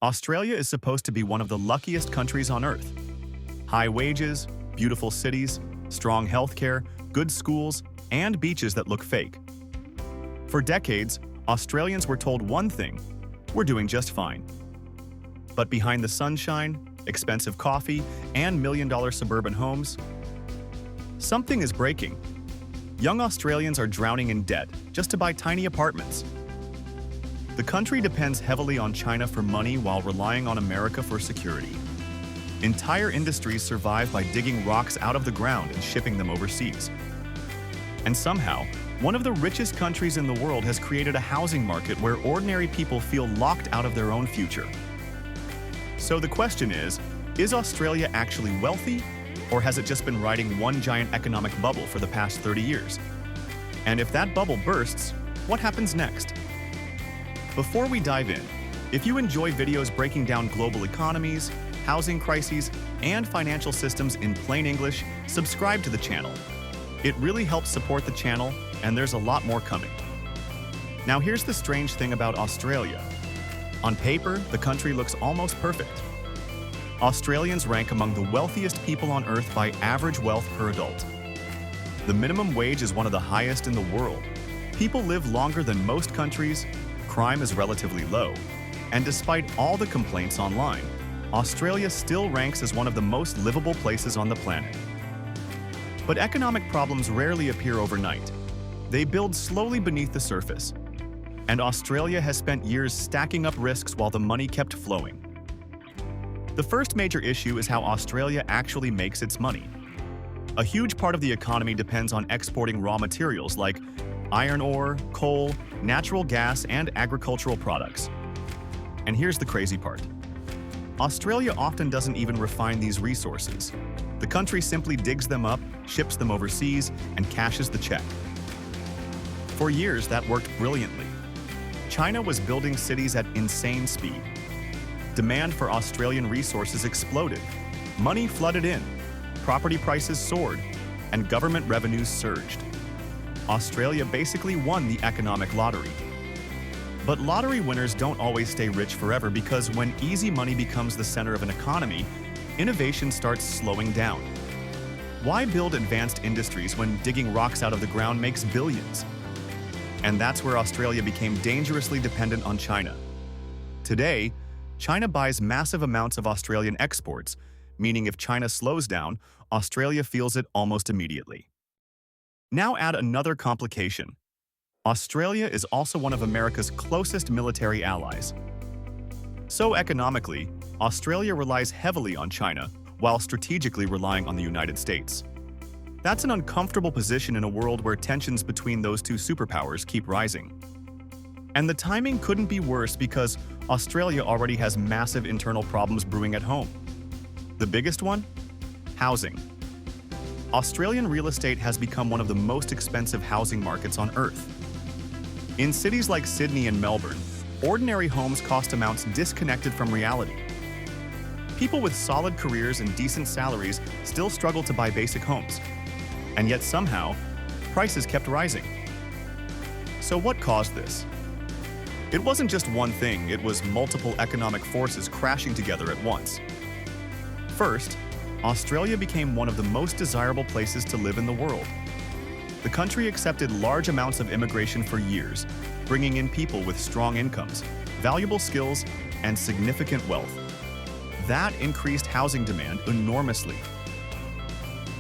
Australia is supposed to be one of the luckiest countries on Earth. High wages, beautiful cities, strong healthcare, good schools, and beaches that look fake. For decades, Australians were told one thing: we're doing just fine. But behind the sunshine, expensive coffee, and million-dollar suburban homes, something is breaking. Young Australians are drowning in debt just to buy tiny apartments. The country depends heavily on China for money while relying on America for security. Entire industries survive by digging rocks out of the ground and shipping them overseas. And somehow, one of the richest countries in the world has created a housing market where ordinary people feel locked out of their own future. So the question is Australia actually wealthy, or has it just been riding one giant economic bubble for the past 30 years? And if that bubble bursts, what happens next? Before we dive in, if you enjoy videos breaking down global economies, housing crises, and financial systems in plain English, subscribe to the channel. It really helps support the channel, and there's a lot more coming. Now here's the strange thing about Australia. On paper, the country looks almost perfect. Australians rank among the wealthiest people on Earth by average wealth per adult. The minimum wage is one of the highest in the world. People live longer than most countries, crime is relatively low, and despite all the complaints online, Australia still ranks as one of the most livable places on the planet. But economic problems rarely appear overnight. They build slowly beneath the surface. And Australia has spent years stacking up risks while the money kept flowing. The first major issue is how Australia actually makes its money. A huge part of the economy depends on exporting raw materials like iron ore, coal, natural gas, and agricultural products. And here's the crazy part. Australia often doesn't even refine these resources. The country simply digs them up, ships them overseas, and cashes the check. For years, that worked brilliantly. China was building cities at insane speed. Demand for Australian resources exploded. Money flooded in, property prices soared, and government revenues surged. Australia basically won the economic lottery. But lottery winners don't always stay rich forever because when easy money becomes the center of an economy, innovation starts slowing down. Why build advanced industries when digging rocks out of the ground makes billions? And that's where Australia became dangerously dependent on China. Today, China buys massive amounts of Australian exports, meaning if China slows down, Australia feels it almost immediately. Now add another complication. Australia is also one of America's closest military allies. So economically, Australia relies heavily on China, while strategically relying on the United States. That's an uncomfortable position in a world where tensions between those two superpowers keep rising. And the timing couldn't be worse because Australia already has massive internal problems brewing at home. The biggest one? Housing. Australian real estate has become one of the most expensive housing markets on Earth. In cities like Sydney and Melbourne, ordinary homes cost amounts disconnected from reality. People with solid careers and decent salaries still struggle to buy basic homes. And yet somehow, prices kept rising. So what caused this? It wasn't just one thing, it was multiple economic forces crashing together at once. First, Australia became one of the most desirable places to live in the world. The country accepted large amounts of immigration for years, bringing in people with strong incomes, valuable skills, and significant wealth. That increased housing demand enormously.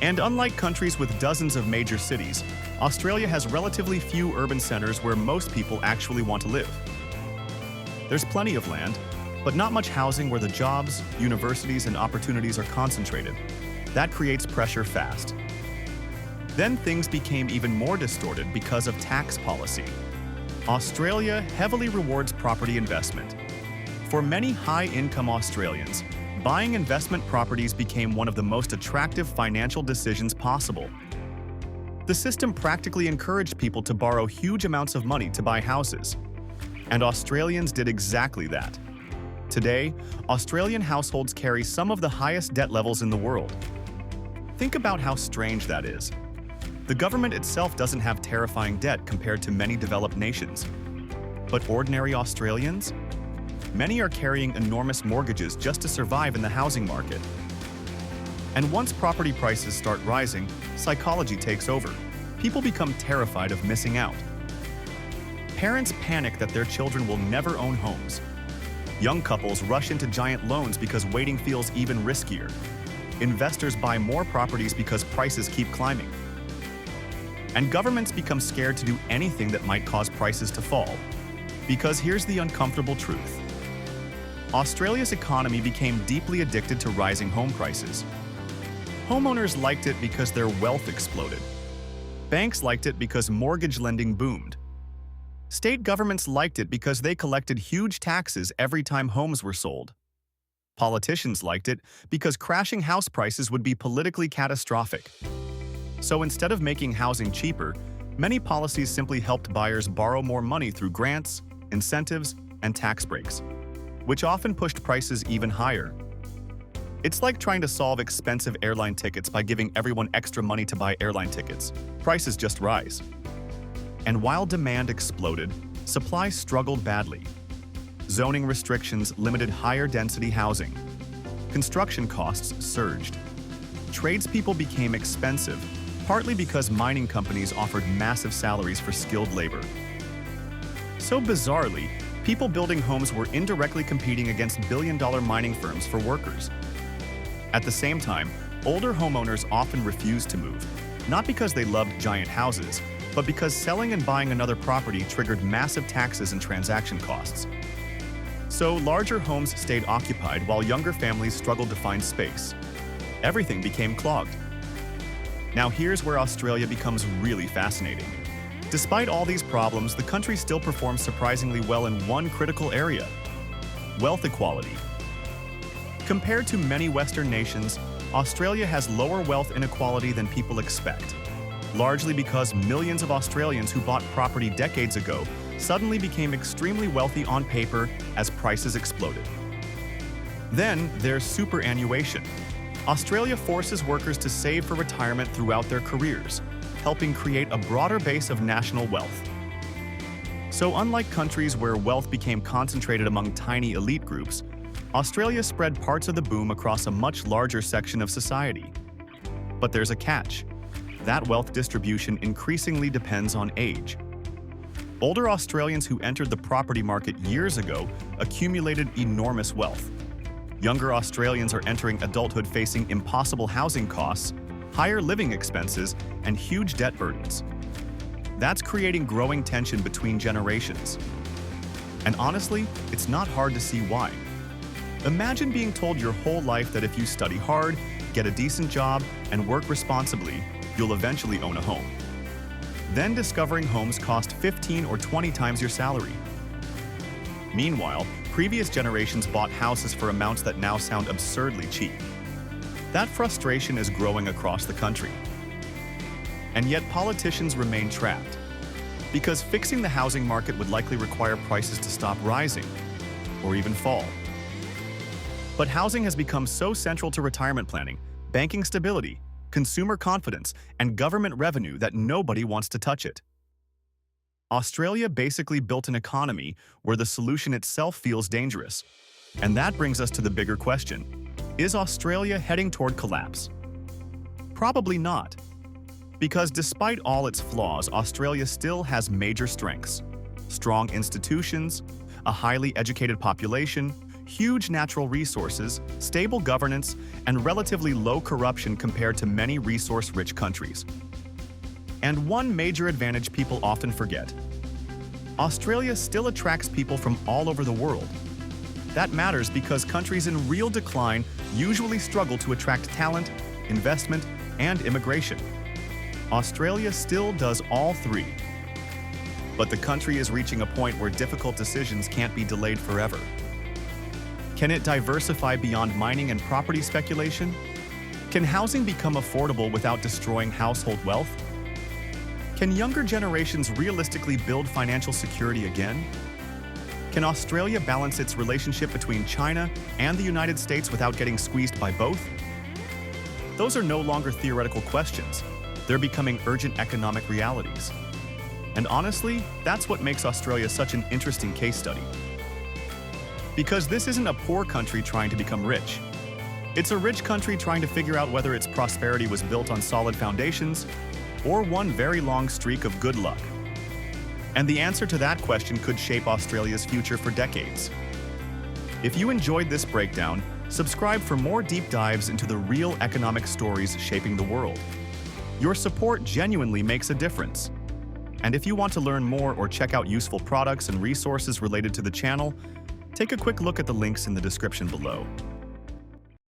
And unlike countries with dozens of major cities, Australia has relatively few urban centers where most people actually want to live. There's plenty of land, but not much housing where the jobs, universities, and opportunities are concentrated. That creates pressure fast. Then things became even more distorted because of tax policy. Australia heavily rewards property investment. For many high-income Australians, buying investment properties became one of the most attractive financial decisions possible. The system practically encouraged people to borrow huge amounts of money to buy houses. And Australians did exactly that. Today, Australian households carry some of the highest debt levels in the world. Think about how strange that is. The government itself doesn't have terrifying debt compared to many developed nations. But ordinary Australians? many are carrying enormous mortgages just to survive in the housing market. And once property prices start rising, psychology takes over. People become terrified of missing out. Parents panic that their children will never own homes. Young couples rush into giant loans because waiting feels even riskier. Investors buy more properties because prices keep climbing. And governments become scared to do anything that might cause prices to fall. Because here's the uncomfortable truth. Australia's economy became deeply addicted to rising home prices. Homeowners liked it because their wealth exploded. Banks liked it because mortgage lending boomed. State governments liked it because they collected huge taxes every time homes were sold. Politicians liked it because crashing house prices would be politically catastrophic. So instead of making housing cheaper, many policies simply helped buyers borrow more money through grants, incentives, and tax breaks, which often pushed prices even higher. It's like trying to solve expensive airline tickets by giving everyone extra money to buy airline tickets. Prices just rise. And while demand exploded, supply struggled badly. Zoning restrictions limited higher density housing. Construction costs surged. Tradespeople became expensive, partly because mining companies offered massive salaries for skilled labor. So bizarrely, people building homes were indirectly competing against billion-dollar mining firms for workers. At the same time, older homeowners often refused to move, not because they loved giant houses, but because selling and buying another property triggered massive taxes and transaction costs. So larger homes stayed occupied while younger families struggled to find space. Everything became clogged. Now here's where Australia becomes really fascinating. Despite all these problems, the country still performs surprisingly well in one critical area: wealth equality. Compared to many Western nations, Australia has lower wealth inequality than people expect, largely because millions of Australians who bought property decades ago suddenly became extremely wealthy on paper as prices exploded. Then there's superannuation. Australia forces workers to save for retirement throughout their careers, helping create a broader base of national wealth. So unlike countries where wealth became concentrated among tiny elite groups, Australia spread parts of the boom across a much larger section of society. But there's a catch. That wealth distribution increasingly depends on age. Older Australians who entered the property market years ago accumulated enormous wealth. Younger Australians are entering adulthood facing impossible housing costs, higher living expenses, and huge debt burdens. That's creating growing tension between generations. And honestly, it's not hard to see why. Imagine being told your whole life that if you study hard, get a decent job, and work responsibly, you'll eventually own a home. Then discovering homes cost 15 or 20 times your salary. Meanwhile, previous generations bought houses for amounts that now sound absurdly cheap. That frustration is growing across the country. And yet politicians remain trapped, because fixing the housing market would likely require prices to stop rising, or even fall. But housing has become so central to retirement planning, banking stability, consumer confidence, and government revenue that nobody wants to touch it. Australia basically built an economy where the solution itself feels dangerous. And that brings us to the bigger question: is Australia heading toward collapse? Probably not. Because despite all its flaws, Australia still has major strengths: strong institutions, a highly educated population, huge natural resources, stable governance, and relatively low corruption compared to many resource-rich countries. And one major advantage people often forget: Australia still attracts people from all over the world. That matters because countries in real decline usually struggle to attract talent, investment, and immigration. Australia still does all three. But the country is reaching a point where difficult decisions can't be delayed forever. Can it diversify beyond mining and property speculation? Can housing become affordable without destroying household wealth? Can younger generations realistically build financial security again? Can Australia balance its relationship between China and the United States without getting squeezed by both? Those are no longer theoretical questions. They're becoming urgent economic realities. And honestly, that's what makes Australia such an interesting case study. Because this isn't a poor country trying to become rich. It's a rich country trying to figure out whether its prosperity was built on solid foundations or one very long streak of good luck. And the answer to that question could shape Australia's future for decades. If you enjoyed this breakdown, subscribe for more deep dives into the real economic stories shaping the world. Your support genuinely makes a difference. And if you want to learn more or check out useful products and resources related to the channel, take a quick look at the links in the description below.